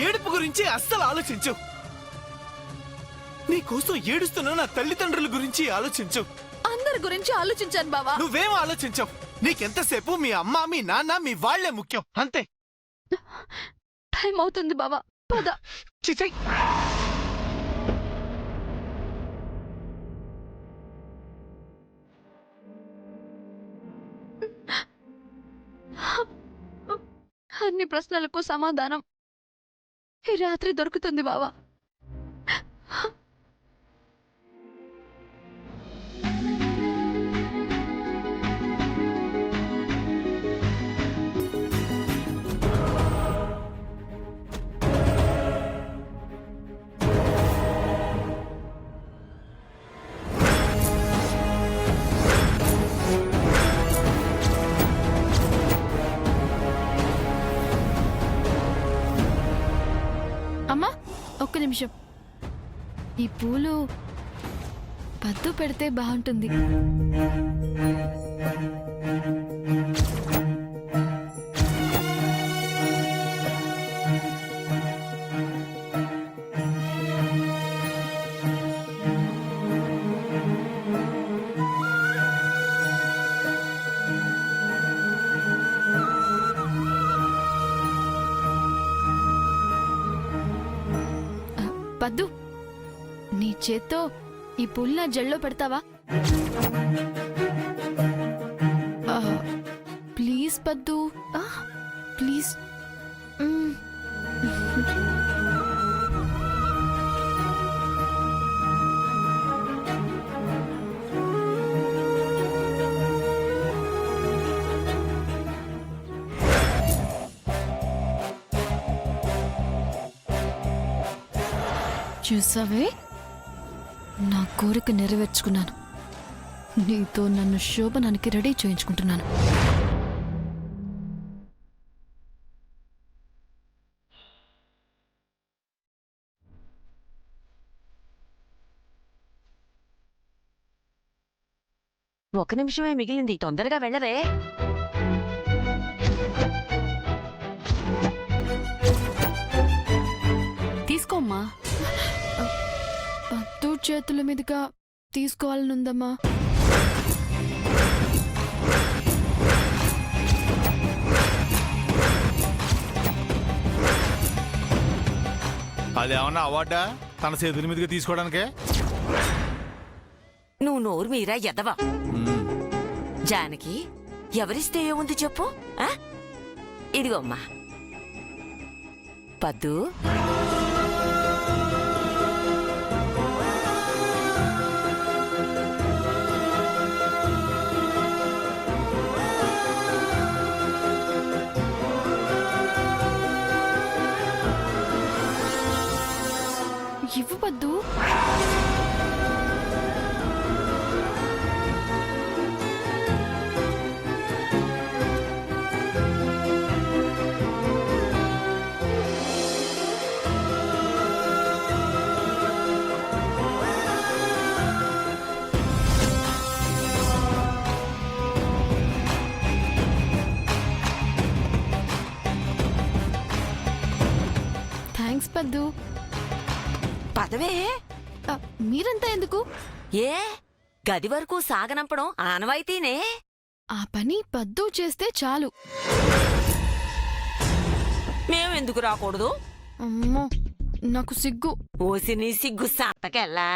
ఏడుపు గురించి అస్సలు ఆలోచించు. నీ కోసం ఏడుస్తున్న నా తల్లిదండ్రుల గురించి ఆలోచించు. అందరి గురించి ఆలోచించాను బావా. నువ్వేం ఆలోచించవు. నీకెంతసేపు మీ అమ్మ, మీ నాన్న, మీ వాళ్లే ముఖ్యం అంతే. టైం అవుతుంది బావా, పద. చిచై. అన్ని ప్రశ్నలకు సమాధానం ఈ రాత్రి దొరుకుతుంది బావా. అమ్మా, ఒక్క నిమిషం. ఈ పూలు పద్దు పెడితే బాగుంటుంది. పద్దు, నీ చేత్తో ఈ పూలు నా జల్లో పెడతావా? ప్లీజ్ పద్దు, ప్లీజ్. చూసావే, నా కోరిక నెరవేర్చుకున్నాను. నీతో నన్ను శోభనానికి రెడీ చేయించుకుంటున్నాను. ఒక నిమిషమే మిగిలింది, తొందరగా వెళ్ళవే. తీసుకోమ్మా. పద్దు చేతుల మీదుగా తీసుకోవాలనుందమ్మా. అదేమన్నా అవార్డా తన చేతుల మీదుగా తీసుకోవడానికే? నువ్వు నోరు మీరా ఎదవా. జానకి, ఎవరిస్తే ఏముంది చెప్పు. ఇదిగోమ్మా పద్దు. ఇవ్వు పద్దు. థ్యాంక్స్ పద్దు. పదవే. మీరంతా ఎందుకు? ఏ గది వరకు సాగనంపడం ఆనవాయితీనే. ఆ పని పద్దు చేస్తే చాలు. మేమెందుకు రాకూడదు? అమ్మో, నాకు సిగ్గు. ఓసి నీ సిగ్గు సాతకెళ్ళా.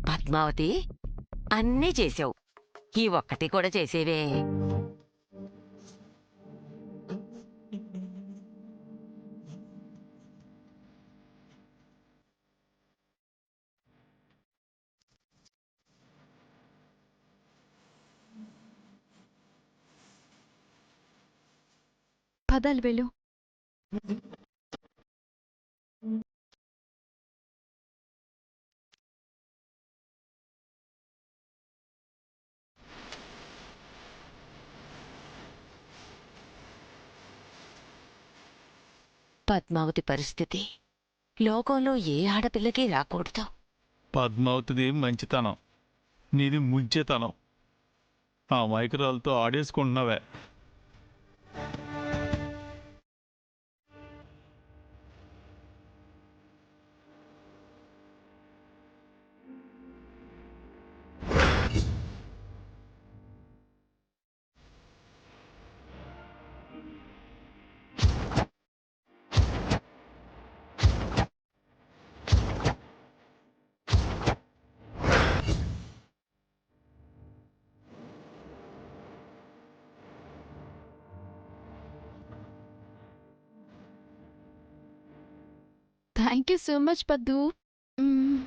పద్మావతి, అన్నీ చేసావు, ఈ ఒక్కటి కూడా చేసేవే. పదాలు వెళ్ళు. పద్మావతి పరిస్థితి లోకంలో ఏ ఆడపిల్లకి రాకూడదు. పద్మావతిది మంచితనం, నీది ముంచేతనం. ఆ మైకురాలతో ఆడేసుకుంటున్నావే. థ్యాంక్ యూ సో మచ్ పద్దు. మ్మ్.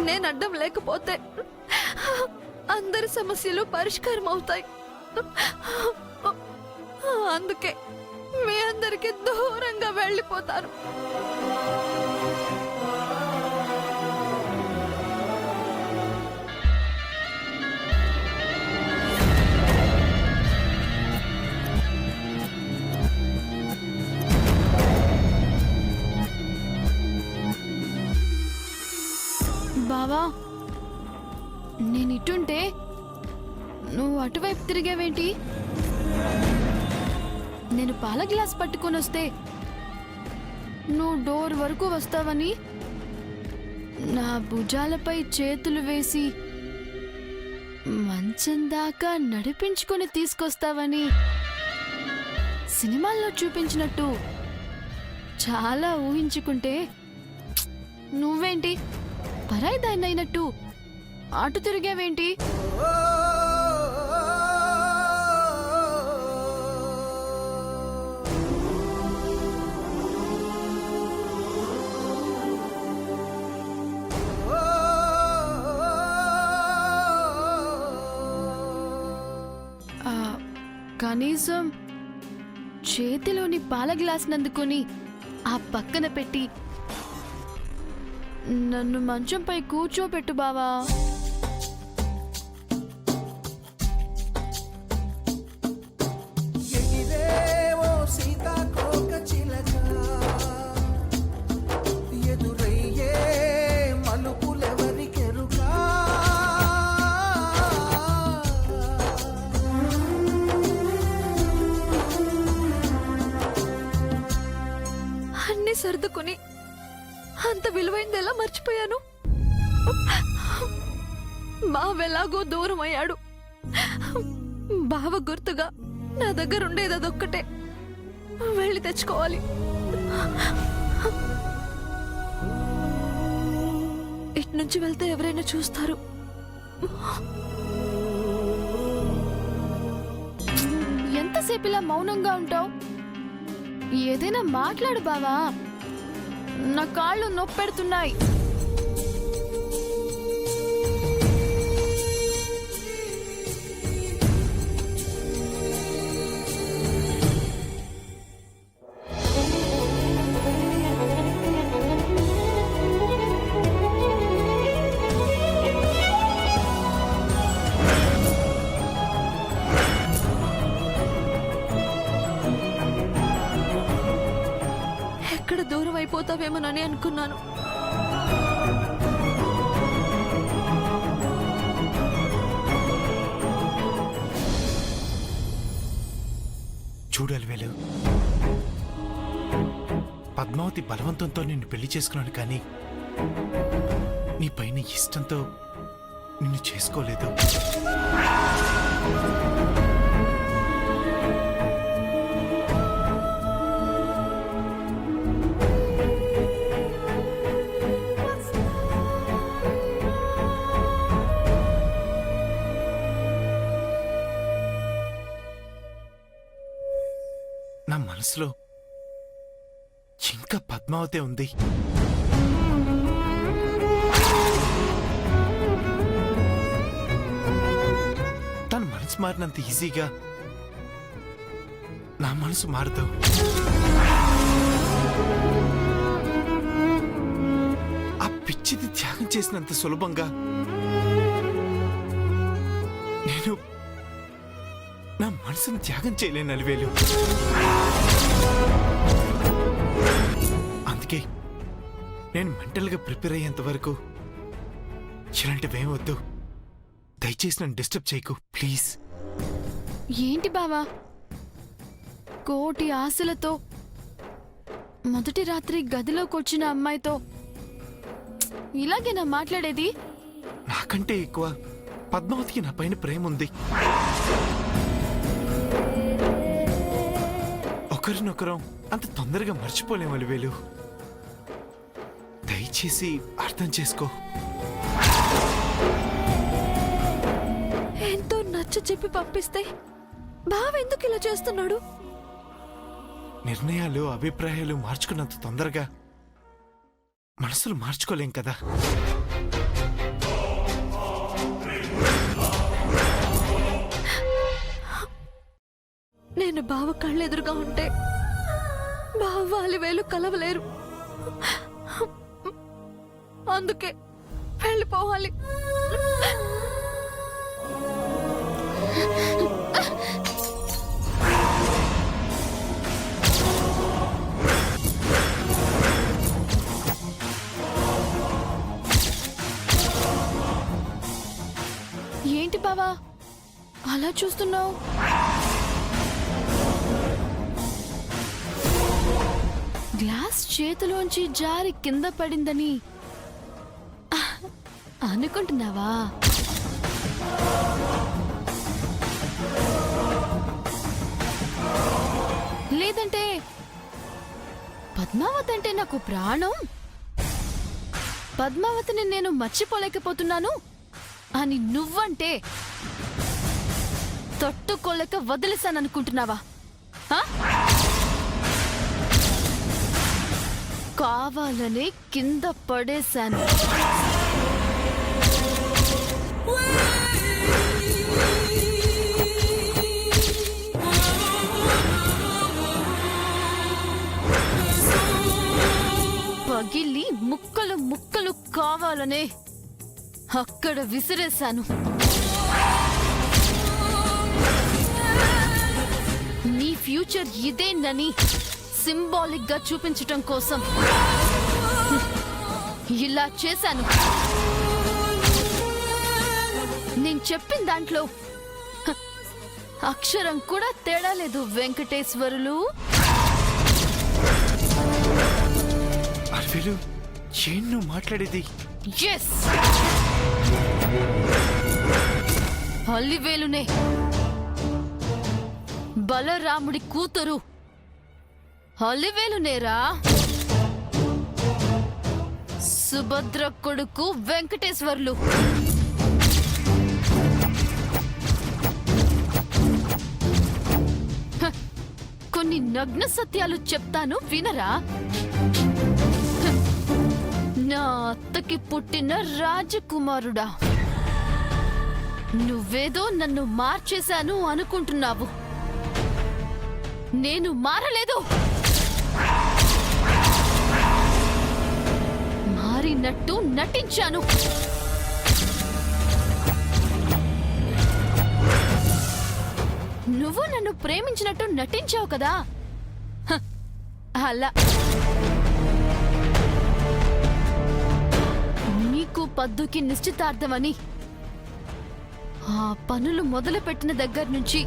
నేను అడ్డం లేకపోతే అందరి సమస్యలు పరిష్కారం అవుతాయి. అందుకే మీ అందరికి దూరంగా వెళ్ళిపోతాను. బావా, నేను ఇటుంటే నువ్వు అటువైపు తిరిగావేంటి? నేను పాల గ్లాస్ పట్టుకొని వస్తే నువ్వు డోర్ వరకు వస్తావని, నా భుజాలపై చేతులు వేసి మంచం దాకా నడిపించుకొని తీసుకొస్తావని సినిమాల్లో చూపించినట్టు చాలా ఊహించుకుంటే, నువ్వేంటి పరాయిదాన్ని అయినట్టు అటు తిరిగావేంటి? కనీసం చేతిలోని పాల గ్లాస్ నందుకొని ఆ పక్కన పెట్టి నన్ను మంచంపై కూర్చోపెట్టు బావా. అన్ని సర్దుకుని అంత విలువైంది ఎలా మర్చిపోయాను? బావెలాగో దూరం అయ్యాడు. బావ గుర్తుగా నా దగ్గర ఉండేది అదొక్కటే. వెళ్ళి తెచ్చుకోవాలి. ఇటు నుంచి వెళ్తే ఎవరైనా చూస్తారు. ఎంతసేపు ఇలా మౌనంగా ఉంటావు? ఏదైనా మాట్లాడు బావా, నా కాళ్ళు నొప్పెడుతున్నాయి. ఎక్కడ దూరం అయిపోతావేమోనని అనుకున్నాను. చూడాలి వేలు, పద్మావతి బలవంతంతో నిన్ను పెళ్లి చేసుకున్నాను, కానీ నీ పైన ఇష్టంతో నిన్ను చేసుకోలేదు. నా మనసులో ఇంకా పద్మావతే ఉంది. తన మనసు మారినంత ఈజీగా నా మనసు మారదు. ఆ పిచ్చిది త్యాగం చేసినంత సులభంగా నేను నా మనసును త్యాగం చేయలేను అలివేలు. అందుకే నేను మెంటల్గా ప్రిపేర్ అయ్యేంత వరకు ఇలాంటివేం వద్దు. దయచేసి నన్ను డిస్టర్బ్ చేయకు ప్లీజ్. ఏంటి బావా, కోటి ఆశలతో మొదటి రాత్రి గదిలోకొచ్చిన అమ్మాయితో ఇలాగేనా మాట్లాడేది? నాకంటే ఎక్కువ పద్మావతికి నా పైన ప్రేమ ఉంది. ఒకరినొకరం అంత తొందరగా మర్చిపోలేం అలివేలు. దయచేసి అర్థం చేసుకో. ఎంతో నచ్చ చెప్పి పంపిస్తే బావ ఎందుకు ఇలా చేస్తున్నాడు? నిర్ణయాలు అభిప్రాయాలు మార్చుకున్నంత తొందరగా మనసులు మార్చుకోలేం కదా. నేను బావ కళ్ళెదురుగా ఉంటే బావ అలివేలు కలవలేరు. అందుకే వెళ్ళిపోవాలి. ఏంటి బావా అలా చూస్తున్నావు? గ్లాస్ చేతిలోంచి జారి కింద పడిందని అనుకుంటున్నావా? లేదంటే పద్మావతి అంటే నాకు ప్రాణం, పద్మావతిని నేను మర్చిపోలేకపోతున్నాను అని నువ్వంటే తట్టుకోలేక వదిలేశాననుకుంటున్నావా? కావాలనే కింద పడేశాను. పగిలి ముక్కలు ముక్కలు కావాలనే అక్కడ విసిరేశాను. నీ ఫ్యూచర్ ఇదేనని సింబాలిక్ గా చూపించటం కోసం ఇలా చేశాను. నేను చెప్పిన దాంట్లో అక్షరం కూడా తేడా లేదు వెంకటేశ్వరులు. అలివేలు, ఏం నువ్వు మాట్లాడేది? ఎస్, అలివేలునే. బలరాముడి కూతురు అలివేలునేరా. సుభద్ర కొడుకు వెంకటేశ్వర్లు. కొన్ని నగ్న సత్యాలు చెప్తాను వినరా. నా అత్తకి పుట్టిన రాజకుమారుడా, నువ్వేదో నన్ను మార్చేశాను అనుకుంటున్నావు. నేను మారలేదు. మారినట్టు నటించాను. నువ్వు నన్ను ప్రేమించినట్టు నటించావు కదా, అలా. నీకు పద్దుకి నిశ్చితార్థమని ఆ పనులు మొదలుపెట్టిన దగ్గర నుంచి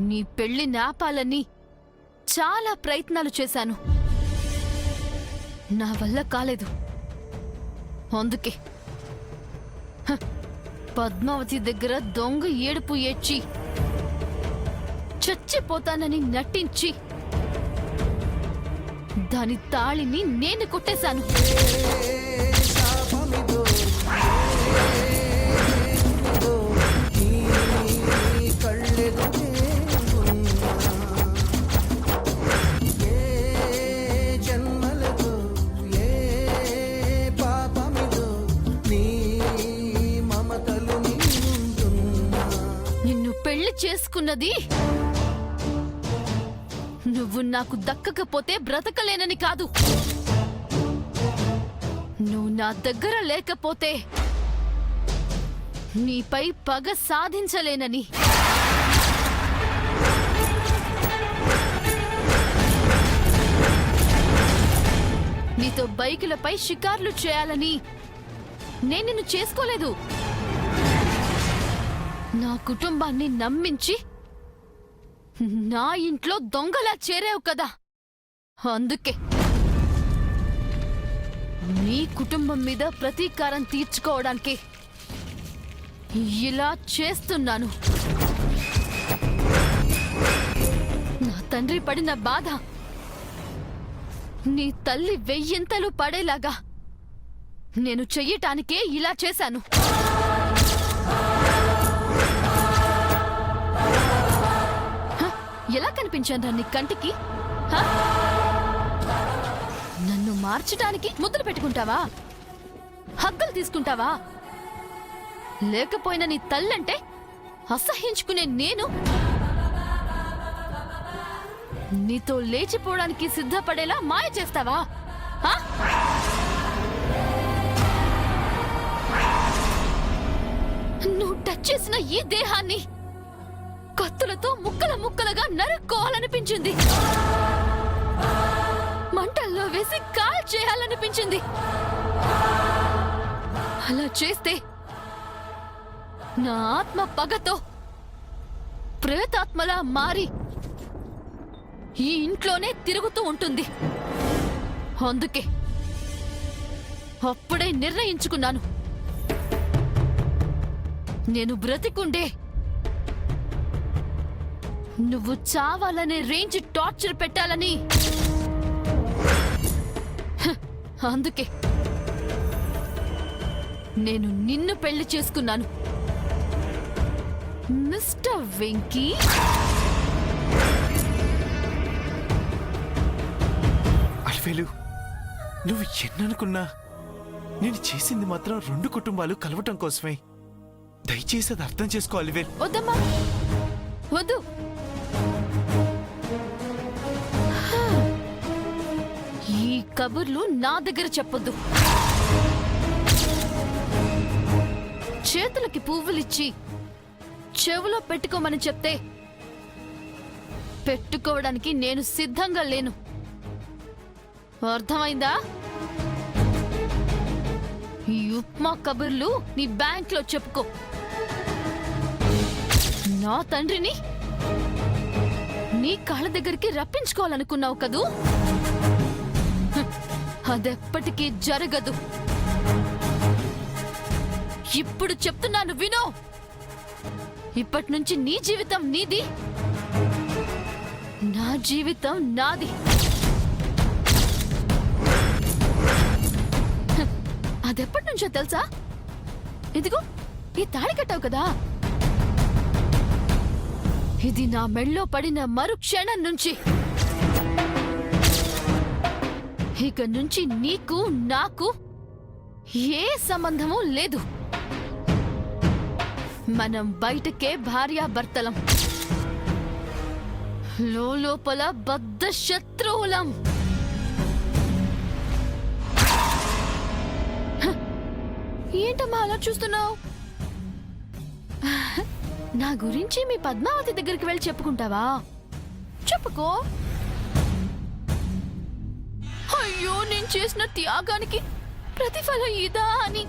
నీ పెళ్లి నాపాలని చాలా ప్రయత్నాలు చేశాను. నా వల్ల కాలేదు. అందుకే పద్మావతి దగ్గర దొంగ ఏడుపు ఏడ్చి చచ్చిపోతానని నటించి దాని తాళిని నేను కొట్టేశాను. నిన్ను పెళ్లి చేసుకున్నది నువ్వు నాకు దక్కకపోతే బ్రతకలేనని కాదు, నువ్వు నా దగ్గర లేకపోతే నీపై పగ సాధించలేనని. నీతో బైకులపై షికార్లు చేయాలని నేను నిన్ను చేసుకోలేదు. నా కుటుంబాన్ని నమ్మించి నా ఇంట్లో దొంగలా చేరావు కదా, అందుకే నీ కుటుంబం మీద ప్రతీకారం తీర్చుకోవడానికి ఇలా చేస్తున్నాను. నా తండ్రి పడిన బాధ నీ తల్లి వెయ్యింతలు పడేలాగా నేను చెయ్యటానికే ఇలా చేశాను. ఎలా కనిపించాను నీ కంటికి? నన్ను మార్చటానికి ముద్దులు పెట్టుకుంటావా? హక్కులు తీసుకుంటావా? లేకపోయినా నీ తల్లంటే అసహ్యించుకునే నేను నీతో లేచిపోవడానికి సిద్ధపడేలా మాయ చేస్తావా? నువ్వు టచ్ చేసిన ఈ దేహాన్ని కత్తులతో ముక్కల ముక్కలుగా నరుక్కోవాలనిపించింది. మంటల్లో వేసి కాల్ చేయాలనిపించింది. అలా చేస్తే నా ఆత్మ పగతో ప్రేతాత్మలా మారి ఈ ఇంట్లోనే తిరుగుతూ ఉంటుంది. అందుకే అప్పుడే నిర్ణయించుకున్నాను, నేను బ్రతికుండే నువ్వు చావాలనే రేంజ్ టార్చర్ పెట్టాలని. అందుకే నేను నిన్ను పెళ్లి చేసుకున్నాను. మిస్టర్ వెంకీ, అల్వేలు, నువ్వు ఎన్ననుకున్నా నేను చేసింది మాత్రం 2 కుటుంబాలు కలవటం కోసమే. దయచేసి అది అర్థం చేసుకో అల్వేల్. వద్దమ్మా, వద్దు. ఈ కబుర్లు నా దగ్గర చెప్పొద్దు. చేతులకి పువ్వులిచ్చి చెవులో పెట్టుకోమని చెప్తే పెట్టుకోవడానికి నేను సిద్ధంగా లేను. అర్థమైందా? ఈ ఉప్మా కబుర్లు నీ బ్యాంక్లో చెప్పుకో. నా తండ్రిని నీ కాళ్ళ దగ్గరికి రప్పించుకోవాలనుకున్నావు కదూ? అదెప్పటికీ జరగదు. ఇప్పుడు చెప్తున్నాను వినో. ఇప్పటి నుంచి నీ జీవితం నీది, నా జీవితం నాది. అదెప్పటి నుంచో తెలుసా? ఇదిగో ఈ తాళి కట్టావు కదా, ఇది నా మెళ్ళో పడిన మరుక్షణం నుంచి. ఇక నుంచి నీకు నాకు ఏ సంబంధము లేదు. మనం బయటకే భార్యాభర్తలం, లోపల బద్ధ శత్రువులం. ఏంటమ్మా అలా చూస్తున్నావు? నా గురించి మీ పద్మావతి దగ్గరికి వెళ్ళి చెప్పుకుంటావా? చెప్పుకో. అయ్యో, నేను చేసిన త్యాగానికి ప్రతిఫలం ఇదా అని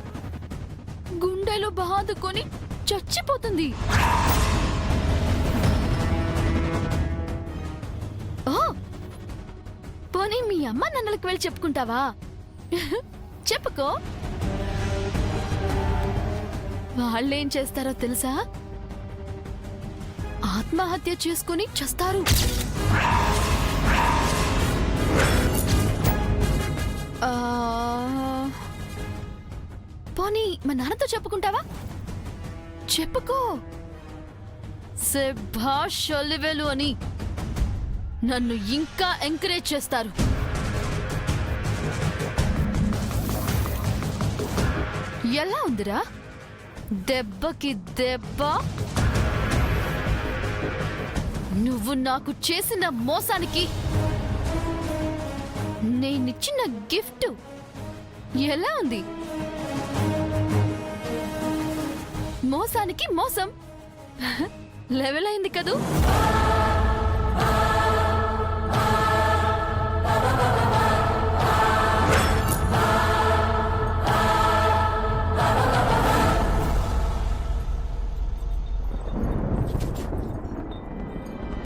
గుండెలో బాదుకొని చచ్చిపోతుంది. ఓ, పోనీ మీ అమ్మ నాన్నలకు వెళ్ళి చెప్పుకుంటావా? చెప్పుకో. వాళ్ళేం చేస్తారో తెలుసా? ఆత్మహత్య చేసుకుని చస్తారు. పోనీ మా నాన్నతో చెప్పుకుంటావా? చెప్పుకో. శభాష్ అల్వేలు అని నన్ను ఇంకా ఎంకరేజ్ చేస్తారు. ఎలా ఉందిరా దెబ్బకి దెబ్బ? నువ్వు నాకు చేసిన మోసానికి నేనిచ్చిన గిఫ్ట్ ఎలా ఉంది? మోసానికి మోసం లెవెల్ అయింది కదూ?